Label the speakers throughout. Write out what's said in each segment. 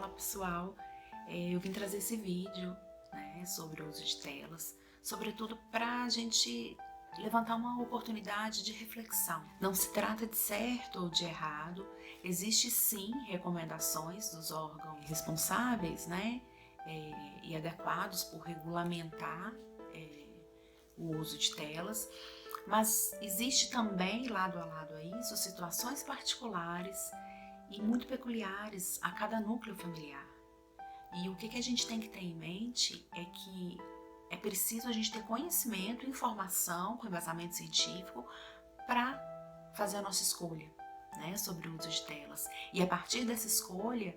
Speaker 1: Olá pessoal, eu vim trazer esse vídeo, né, sobre o uso de telas, sobretudo para a gente levantar uma oportunidade de reflexão. Não se trata de certo ou de errado, existe sim recomendações dos órgãos responsáveis, né, e adequados por regulamentar o uso de telas, mas existe também, lado a lado a isso, situações particulares e muito peculiares a cada núcleo familiar. E o que a gente tem que ter em mente é que é preciso a gente ter conhecimento e informação com embasamento científico para fazer a nossa escolha, né, sobre o uso de telas. E a partir dessa escolha,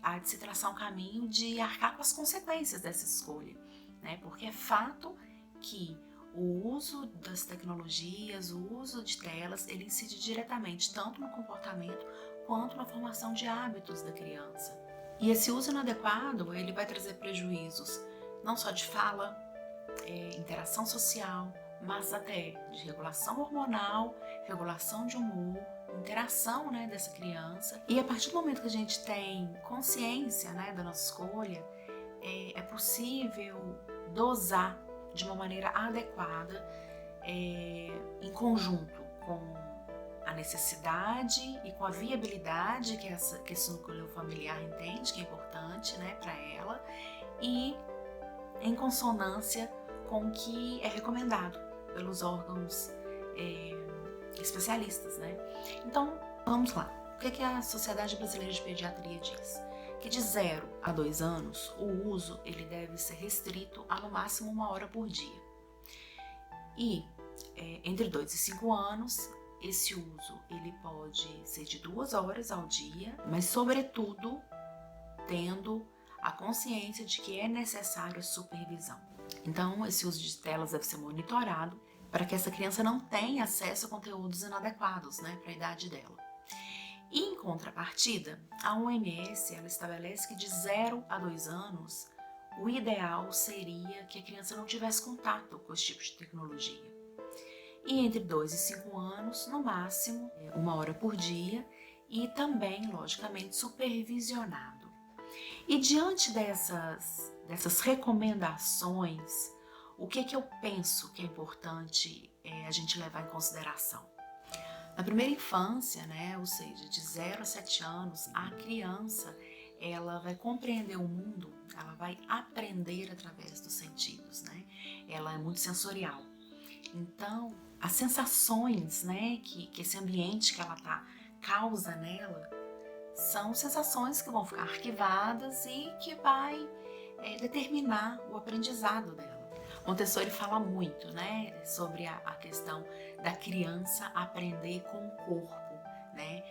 Speaker 1: há de se traçar um caminho de arcar com as consequências dessa escolha, né, porque é fato que o uso das tecnologias, o uso de telas, ele incide diretamente tanto no comportamento quanto na formação de hábitos da criança. E esse uso inadequado, ele vai trazer prejuízos não só de fala, interação social, mas até de regulação hormonal, regulação de humor, interação, né, dessa criança. E a partir do momento que a gente tem consciência, né, da nossa escolha, é possível dosar de uma maneira adequada, em conjunto com a necessidade e com a viabilidade que esse núcleo familiar entende que é importante, né, para ela, e em consonância com o que é recomendado pelos órgãos especialistas, né? Então, vamos lá. O que a Sociedade Brasileira de Pediatria diz? Que de 0 a 2 anos, o uso ele deve ser restrito a no máximo 1 hora por dia. E entre 2 e 5 anos, esse uso ele pode ser de 2 horas ao dia, mas sobretudo tendo a consciência de que é necessário a supervisão. Então, esse uso de telas deve ser monitorado para que essa criança não tenha acesso a conteúdos inadequados, né, para a idade dela. E, em contrapartida, a OMS ela estabelece que de 0 a 2 anos, o ideal seria que a criança não tivesse contato com esse tipo de tecnologia. E entre 2 e 5 anos, no máximo, 1 hora por dia, e também, logicamente, supervisionado. E diante dessas recomendações, o que eu penso que é importante a gente levar em consideração? Na primeira infância, né, ou seja, de 0 a 7 anos, a criança ela vai compreender o mundo, ela vai aprender através dos sentidos, né? Ela é muito sensorial. Então, as sensações, né, que esse ambiente que ela tá causa nela, são sensações que vão ficar arquivadas e que vai determinar o aprendizado dela. Montessori fala muito, né, sobre a questão da criança aprender com o corpo, né?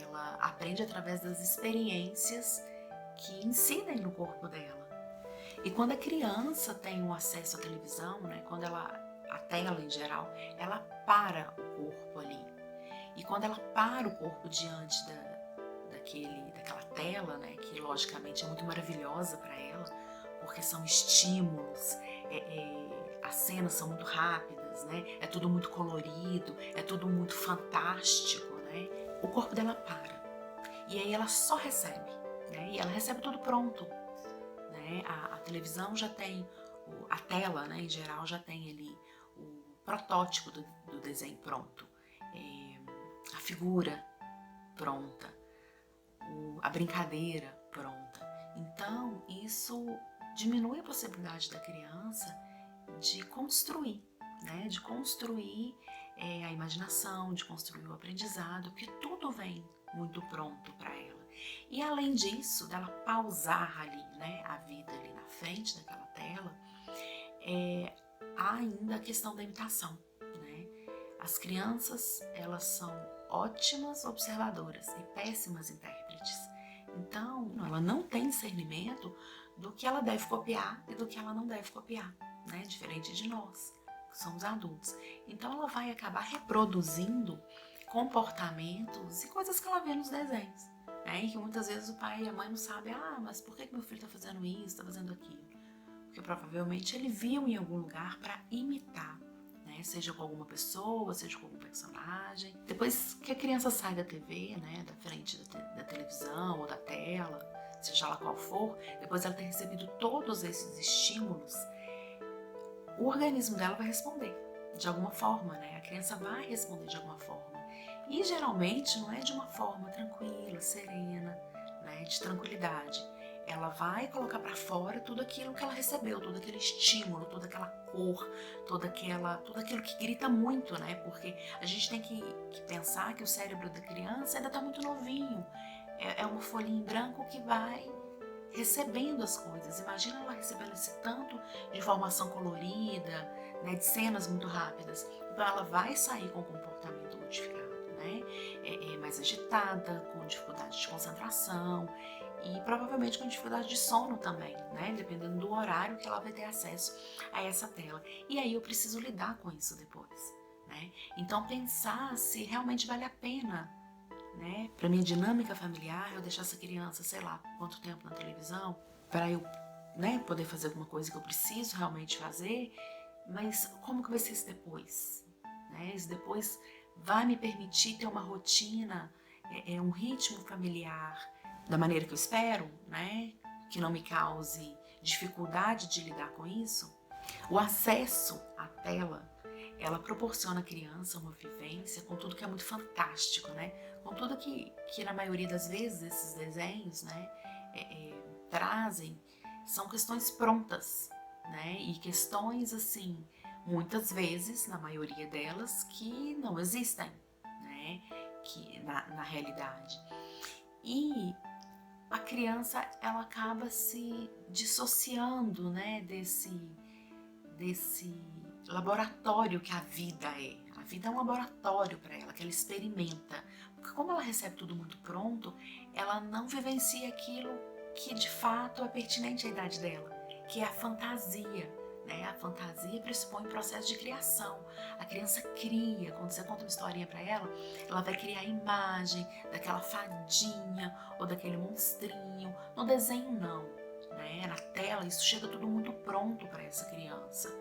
Speaker 1: Ela aprende através das experiências que incidem no corpo dela. E quando a criança tem um acesso à televisão, né, quando a tela em geral, ela para o corpo ali. E quando ela para o corpo diante daquela tela, né, que logicamente é muito maravilhosa para ela, porque são estímulos, as cenas são muito rápidas, né, é tudo muito colorido, é tudo muito fantástico, né, o corpo dela para. E aí ela só recebe, né, e ela recebe tudo pronto, né, a televisão já tem, a tela, né, em geral já tem ali o protótipo do desenho pronto, a figura pronta, a brincadeira pronta. Então, isso diminui a possibilidade da criança de construir, né? De construir a imaginação, de construir o aprendizado, porque tudo vem muito pronto para ela. E além disso, dela pausar ali, né, a vida ali na frente daquela tela, há ainda a questão da imitação, né? As crianças, elas são ótimas observadoras e péssimas intérpretes. Então, ela não tem discernimento do que ela deve copiar e do que ela não deve copiar, né? Diferente de nós, que somos adultos. Então, ela vai acabar reproduzindo comportamentos e coisas que ela vê nos desenhos, né? E que muitas vezes o pai e a mãe não sabem, mas por que meu filho está fazendo isso, está fazendo aquilo? Porque provavelmente ele viu em algum lugar para imitar, né? Seja com alguma pessoa, seja com algum personagem. Depois que a criança sai da TV, né, da frente da televisão ou da tela, seja lá qual for, depois dela ter recebido todos esses estímulos, o organismo dela vai responder de alguma forma, né? A criança vai responder de alguma forma. E geralmente não é de uma forma tranquila, serena, né? De tranquilidade. Ela vai colocar para fora tudo aquilo que ela recebeu, todo aquele estímulo, toda aquela cor, tudo aquilo que grita muito, né? Porque a gente tem que pensar que o cérebro da criança ainda está muito novinho. É uma folhinha em branco que vai recebendo as coisas. Imagina ela recebendo esse tanto de informação colorida, né, de cenas muito rápidas. Então ela vai sair com o comportamento modificado, né? Mais agitada, com dificuldade de concentração e provavelmente com dificuldade de sono também, né? Dependendo do horário que ela vai ter acesso a essa tela. E aí eu preciso lidar com isso depois, né? Então pensar se realmente vale a pena, né, para minha dinâmica familiar, eu deixar essa criança, sei lá, quanto tempo na televisão, para eu, né, poder fazer alguma coisa que eu preciso realmente fazer, mas como que vai ser esse depois? Né? Esse depois vai me permitir ter uma rotina, um ritmo familiar da maneira que eu espero, né, que não me cause dificuldade de lidar com isso? O acesso à tela, ela proporciona à criança uma vivência com tudo que é muito fantástico, né? Com tudo que na maioria das vezes esses desenhos, né, trazem, são questões prontas, né? E questões, assim, muitas vezes, na maioria delas, que não existem, né? Que na realidade. E a criança, ela acaba se dissociando, né, desse laboratório que a vida é. A vida é um laboratório para ela, que ela experimenta. Porque como ela recebe tudo muito pronto, ela não vivencia aquilo que de fato é pertinente à idade dela, que é a fantasia, né? A fantasia pressupõe um processo de criação. A criança cria, quando você conta uma historinha para ela vai criar a imagem daquela fadinha ou daquele monstrinho. No desenho não, né? Na tela isso chega tudo muito pronto para essa criança.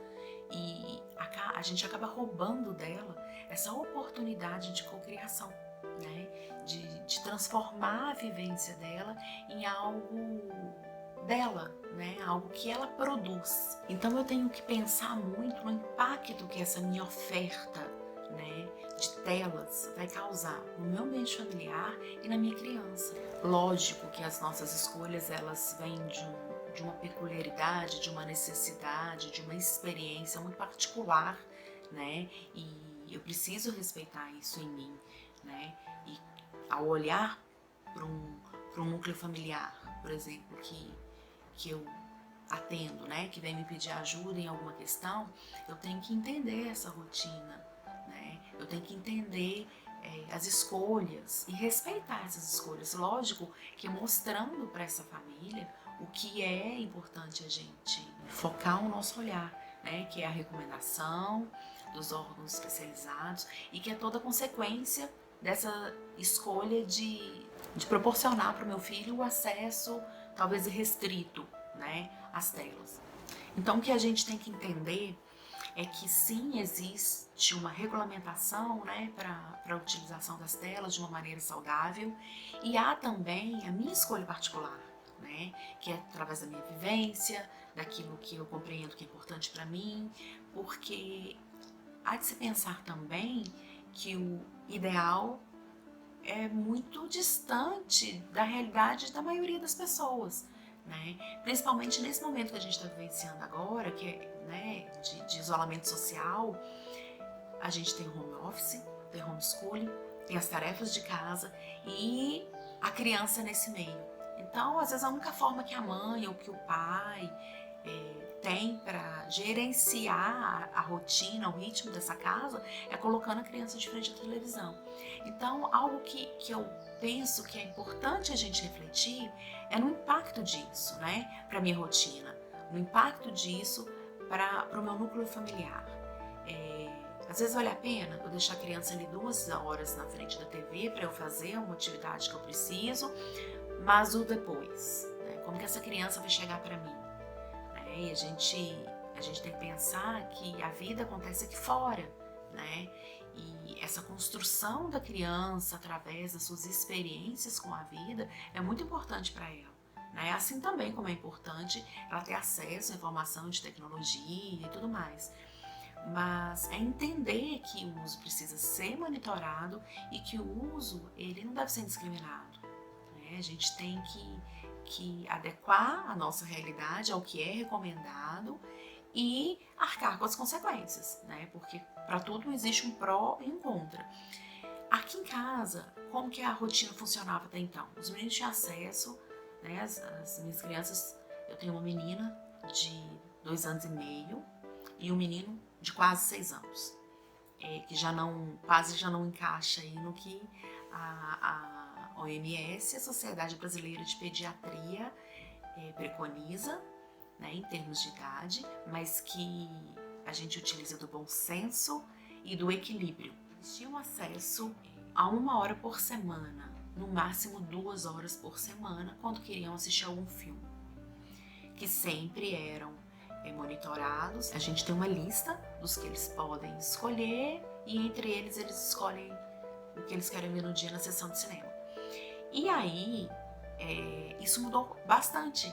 Speaker 1: E a gente acaba roubando dela essa oportunidade de cocriação, né? De transformar a vivência dela em algo dela, né? Algo que ela produz. Então eu tenho que pensar muito no impacto que essa minha oferta, né, de telas vai causar no meu ambiente familiar e na minha criança. Lógico que as nossas escolhas, elas vêm de uma peculiaridade, de uma necessidade, de uma experiência muito particular, né? E eu preciso respeitar isso em mim, né? E ao olhar para um núcleo familiar, por exemplo, que eu atendo, né? Que vem me pedir ajuda em alguma questão, eu tenho que entender essa rotina, né? Eu tenho que entender as escolhas e respeitar essas escolhas. Lógico que mostrando para essa família o que é importante a gente focar o nosso olhar, né? Que é a recomendação dos órgãos especializados e que é toda consequência dessa escolha de proporcionar para o meu filho o acesso, talvez irrestrito, né, às telas. Então o que a gente tem que entender é que sim, existe uma regulamentação, né, para a utilização das telas de uma maneira saudável, e há também a minha escolha particular, né, que é através da minha vivência, daquilo que eu compreendo que é importante para mim, porque há de se pensar também que o ideal é muito distante da realidade da maioria das pessoas, né? Principalmente nesse momento que a gente está vivenciando agora, que é, né, de isolamento social. A gente tem home office, tem homeschooling, tem as tarefas de casa e a criança nesse meio. Então, às vezes, a única forma que a mãe ou que o pai tem para gerenciar a rotina, o ritmo dessa casa, é colocando a criança de frente à televisão. Então, algo que eu penso que é importante a gente refletir é no impacto disso, né, para minha rotina, no impacto disso para o meu núcleo familiar. Às vezes vale a pena eu deixar a criança ali 2 horas na frente da TV para eu fazer uma atividade que eu preciso, mas o depois, né? Como que essa criança vai chegar para mim? E a gente tem que pensar que a vida acontece aqui fora, né? E essa construção da criança através das suas experiências com a vida é muito importante para ela, né? Assim também como é importante ela ter acesso à informação de tecnologia e tudo mais. Mas é entender que o uso precisa ser monitorado e que o uso ele não deve ser indiscriminado, né? A gente tem que adequar a nossa realidade ao que é recomendado e arcar com as consequências, né? Porque para tudo existe um pró e um contra. Aqui em casa, como que a rotina funcionava até então? Os meninos tinham acesso, né? As minhas crianças, eu tenho uma menina de 2 anos e meio e um menino de quase 6 anos, que quase já não encaixa aí no que a OMS, a Sociedade Brasileira de Pediatria, preconiza, né, em termos de idade, mas que a gente utiliza do bom senso e do equilíbrio. Eles tinham acesso a 1 hora por semana, no máximo 2 horas por semana, quando queriam assistir algum filme, que sempre eram monitorados. A gente tem uma lista dos que eles podem escolher e entre eles escolhem o que eles querem ver no dia na sessão de cinema. E aí, isso mudou bastante,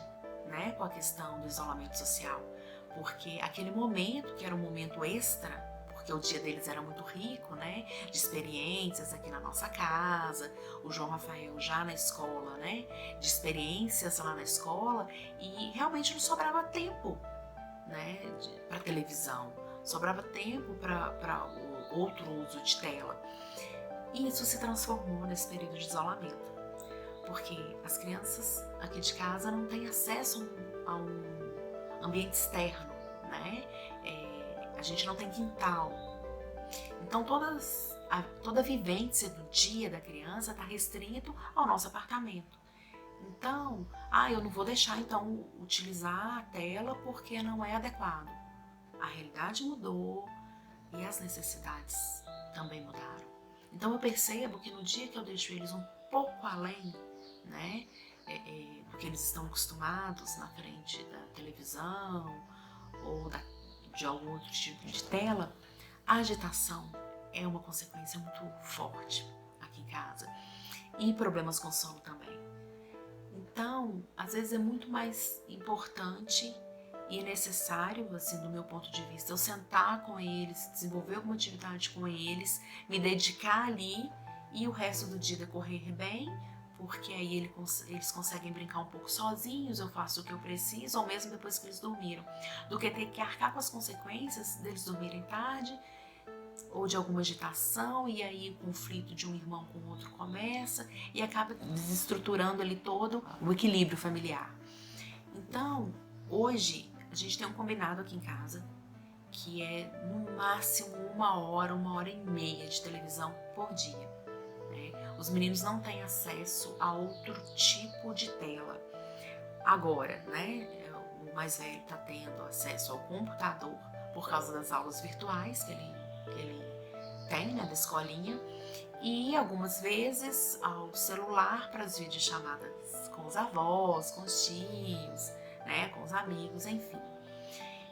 Speaker 1: né, com a questão do isolamento social, porque aquele momento que era um momento extra, porque o dia deles era muito rico, né, de experiências aqui na nossa casa, o João Rafael já na escola, né, de experiências lá na escola, e realmente não sobrava tempo, né, para televisão, sobrava tempo para o outro uso de tela. E isso se transformou nesse período de isolamento, porque as crianças aqui de casa não têm acesso a um ambiente externo, né? A gente não tem quintal. Então toda a vivência do dia da criança está restrito ao nosso apartamento. Então, eu não vou deixar então utilizar a tela porque não é adequado. A realidade mudou e as necessidades também mudaram. Então eu percebo que no dia que eu deixo eles um pouco além, né, do que eles estão acostumados na frente da televisão ou de algum outro tipo de tela, a agitação é uma consequência muito forte aqui em casa e problemas com sono também. Então, às vezes é muito mais importante e necessário, assim, do meu ponto de vista, eu sentar com eles, desenvolver alguma atividade com eles, me dedicar ali e o resto do dia decorrer bem, porque aí eles conseguem brincar um pouco sozinhos, eu faço o que eu preciso, ou mesmo depois que eles dormiram, do que ter que arcar com as consequências deles dormirem tarde, ou de alguma agitação, e aí o conflito de um irmão com o outro começa, e acaba desestruturando ali todo o equilíbrio familiar. Então, hoje, a gente tem um combinado aqui em casa, que é no máximo 1 hora, 1h30 de televisão por dia. Os meninos não têm acesso a outro tipo de tela. Agora, né, o mais velho está tendo acesso ao computador por causa das aulas virtuais que ele tem, né, da escolinha, e algumas vezes ao celular para as videochamadas com os avós, com os tios, né, com os amigos, enfim.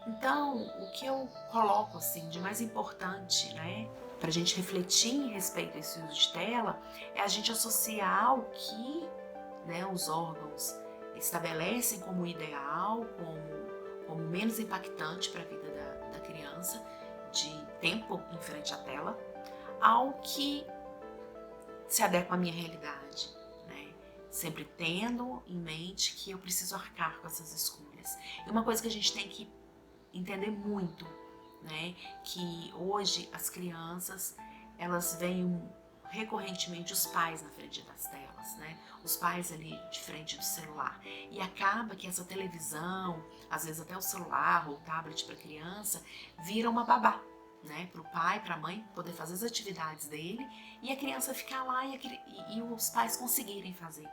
Speaker 1: Então, o que eu coloco assim de mais importante, né, para a gente refletir em respeito a esse uso de tela, é a gente associar o que, né, os órgãos estabelecem como ideal, como menos impactante para a vida da criança, de tempo em frente à tela, ao que se adequa à minha realidade, né? Sempre tendo em mente que eu preciso arcar com essas escolhas. E uma coisa que a gente tem que entender muito, né, que hoje as crianças, elas veem recorrentemente os pais na frente das telas, né, os pais ali de frente do celular, e acaba que essa televisão, às vezes até o celular ou o tablet para a criança, vira uma babá, né, para o pai, para a mãe poder fazer as atividades dele e a criança ficar lá e os pais conseguirem fazer.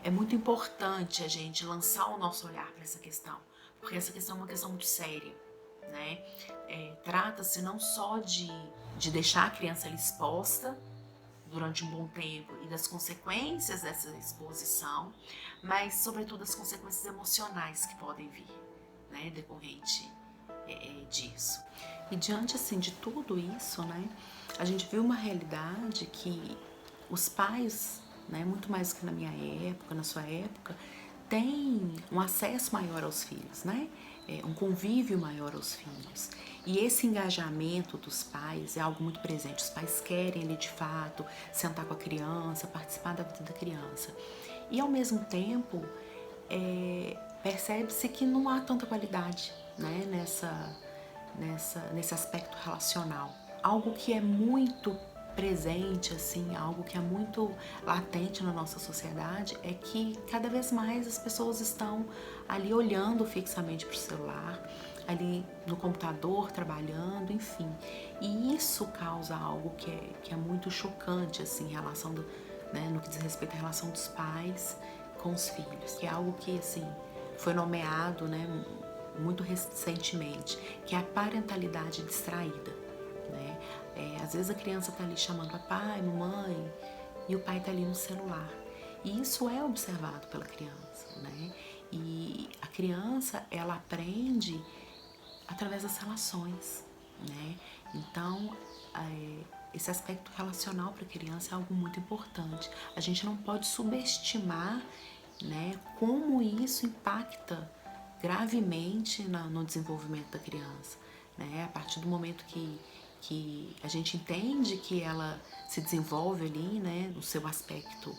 Speaker 1: É muito importante a gente lançar o nosso olhar para essa questão, porque essa questão é uma questão muito séria, né? Trata-se não só de deixar a criança ali exposta durante um bom tempo e das consequências dessa exposição, mas sobretudo as consequências emocionais que podem vir, né, decorrente disso. E diante assim de tudo isso, né, a gente viu uma realidade que os pais, né, muito mais que na minha época, na sua época, tem um acesso maior aos filhos, né? Um convívio maior aos filhos. E esse engajamento dos pais é algo muito presente. Os pais querem ali de fato sentar com a criança, participar da vida da criança. E ao mesmo tempo, percebe-se que não há tanta qualidade, né, nesse aspecto relacional. Algo que é muito presente, assim, algo que é muito latente na nossa sociedade é que cada vez mais as pessoas estão ali olhando fixamente para o celular, ali no computador, trabalhando, enfim. E isso causa algo que é muito chocante, assim, em relação né, no que diz respeito à relação dos pais com os filhos, que é algo que, assim, foi nomeado, né, muito recentemente, que é a parentalidade distraída, né? Às vezes a criança está ali chamando papai, mamãe, e o pai está ali no celular. E isso é observado pela criança, né? E a criança, ela aprende através das relações, né? Então, esse aspecto relacional para a criança é algo muito importante. A gente não pode subestimar, né, como isso impacta gravemente no desenvolvimento da criança, né? A partir do momento que a gente entende que ela se desenvolve ali, né, no seu aspecto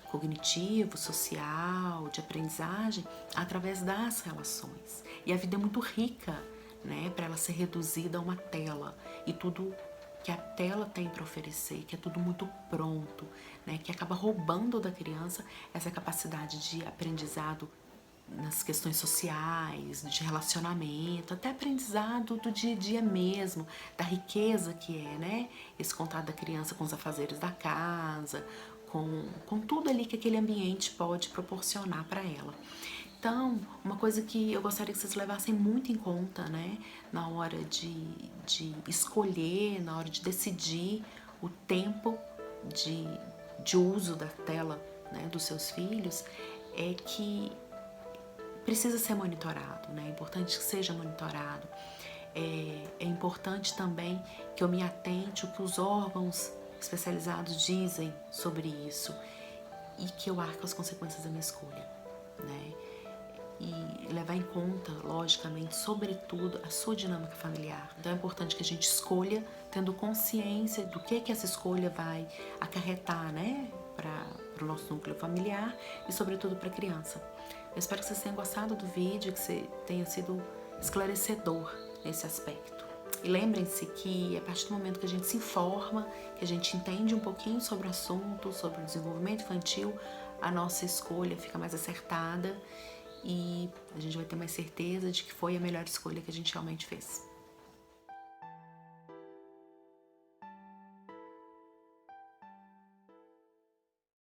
Speaker 1: cognitivo, social, de aprendizagem, através das relações. E a vida é muito rica, né, para ela ser reduzida a uma tela e tudo que a tela tem para oferecer, que é tudo muito pronto, né, que acaba roubando da criança essa capacidade de aprendizado nas questões sociais, de relacionamento, até aprendizado do dia a dia mesmo, da riqueza que é, né, esse contato da criança com os afazeres da casa, com tudo ali que aquele ambiente pode proporcionar para ela. Então, uma coisa que eu gostaria que vocês levassem muito em conta, né, na hora de escolher, na hora de decidir o tempo de uso da tela, né, dos seus filhos, é que precisa ser monitorado, né? É importante que seja monitorado. É importante também que eu me atente o que os órgãos especializados dizem sobre isso e que eu arque as consequências da minha escolha, né? E levar em conta, logicamente, sobretudo, a sua dinâmica familiar. Então é importante que a gente escolha tendo consciência do que essa escolha vai acarretar, né, para o nosso núcleo familiar e, sobretudo, para a criança. Eu espero que vocês tenham gostado do vídeo, que você tenha sido esclarecedor nesse aspecto. E lembrem-se que a partir do momento que a gente se informa, que a gente entende um pouquinho sobre o assunto, sobre o desenvolvimento infantil, a nossa escolha fica mais acertada e a gente vai ter mais certeza de que foi a melhor escolha que a gente realmente fez.